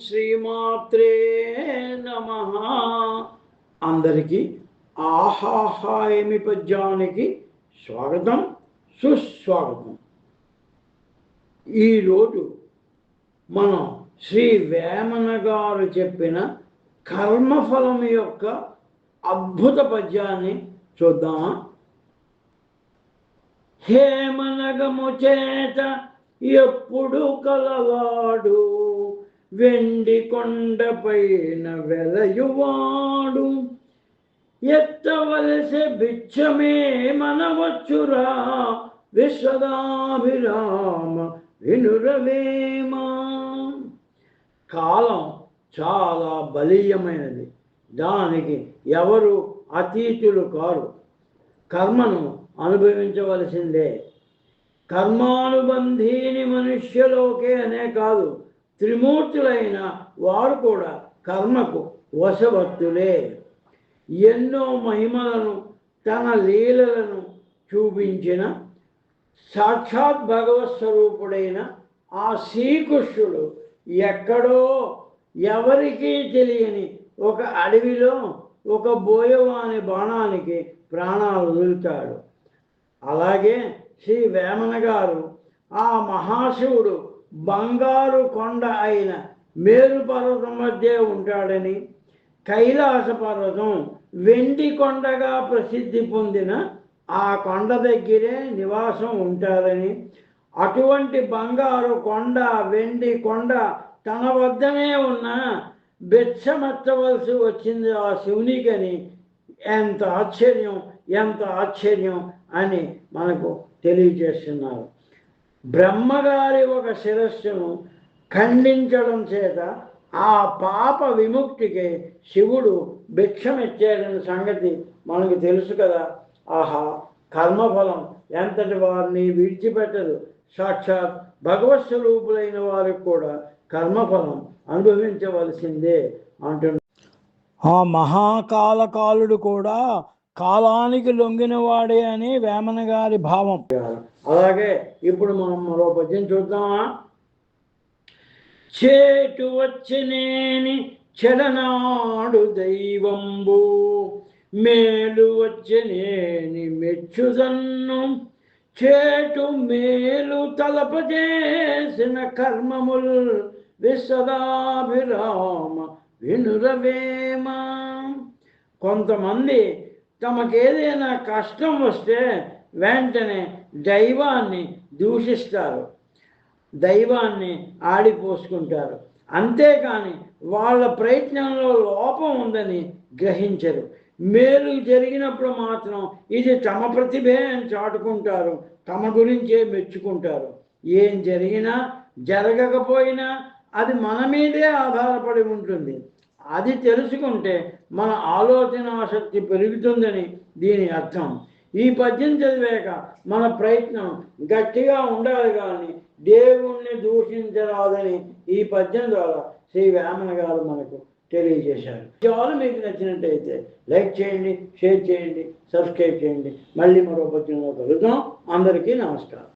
శ్రీమాత్రే నమః. అందరికీ ఆహాహాయమి పద్యానికి స్వాగతం, సుస్వాగతం. ఈరోజు మనం శ్రీ వేమన గారు చెప్పిన కర్మఫలం యొక్క అద్భుత పద్యాన్ని చూద్దామా? హేమనగము చేత ఎప్పుడు కలవాడు, వెండి కొండపైన వెలయువాడు, ఎత్తవలసే బిచ్చమే మనవచ్చురా, విశ్వదాభిరామ వినురవేమా. కాలం చాలా బలీయమైనది, దానికి ఎవరు అతీతులు కారు. కర్మను అనుభవించవలసిందే. కర్మానుబంధీని మనుష్యలోకే అనే కాదు, త్రిమూర్తులైన వారు కూడా కర్మకు వశవర్తులే. ఎన్నో మహిమలను తన లీలలను చూపించిన సాక్షాత్ భగవత్ స్వరూపుడైన ఆ శ్రీకృష్ణుడు ఎక్కడో ఎవరికీ తెలియని ఒక అడవిలో ఒక బోయవాని బాణానికి ప్రాణాలు వదులుతాడు. అలాగే శ్రీ వేమన గారు ఆ మహాశివుడు బంగారు కొండ అయిన మేరు పర్వతం మధ్య ఉంటాడని, కైలాస పర్వతం వెండి కొండగా ప్రసిద్ధి పొందిన ఆ కొండ దగ్గరే నివాసం ఉంటారని, అటువంటి బంగారు కొండ వెండి కొండ తన వద్దనే ఉన్న బెచ్చమెత్తవలసి వచ్చింది ఆ శివునికని ఎంత ఆశ్చర్యం అని మనకు తెలియజేస్తున్నారు. బ్రహ్మగారి ఒక శిరస్సును ఖండించడం చేత ఆ పాప విముక్తికి శివుడు భిక్షమిచ్చాడన్న సంగతి మనకు తెలుసు కదా. ఆహా, కర్మఫలం ఎంతటి వారిని విడిచిపెట్టదు. సాక్షాత్ భగవత్ స్వరూపులైన వారికి కూడా కర్మఫలం అనుభవించవలసిందే అంటున్నారు. ఆ మహాకాలకాలుడు కూడా కాలానికి లొంగినవాడే అని వేమన గారి భావం. అలాగే ఇప్పుడు మనం మరో పద్యం చూద్దామా? చేటు వచ్చినేని చెడనాడు దైవంబు, మేలు వచ్చినేని మెచ్చుదన్ను, చేటు మేలు తలపజేసిన కర్మముల్ విశ్వదాభిరామ వినురవేమ. కొంతమంది తమకేదైనా కష్టం వస్తే వెంటనే దైవాన్ని దూషిస్తారు, దైవాన్ని ఆడిపోసుకుంటారు. అంతేకాని వాళ్ళ ప్రయత్నంలో లోపం ఉందని గ్రహించరు. మేలు జరిగినప్పుడు మాత్రం ఇది తమ ప్రతిభే అని చాటుకుంటారు, తమ గురించే మెచ్చుకుంటారు. ఏం జరిగినా జరగకపోయినా అది మన మీదే ఆధారపడి ఉంటుంది. అది తెలుసుకుంటే మన ఆలోచనాశక్తి పెరుగుతుందని దీని అర్థం. ఈ పద్యం చదివాక మన ప్రయత్నం గట్టిగా ఉండాలి కానీ దేవుణ్ణి దూషించరాదని ఈ పద్యం ద్వారా శ్రీ వేమన గారు మనకు తెలియజేశారు. చాలా మీకు నచ్చినట్టయితే లైక్ చేయండి, షేర్ చేయండి, సబ్స్క్రైబ్ చేయండి. మళ్ళీ మరో పద్యంలో కలుద్దాం. అందరికీ నమస్కారం.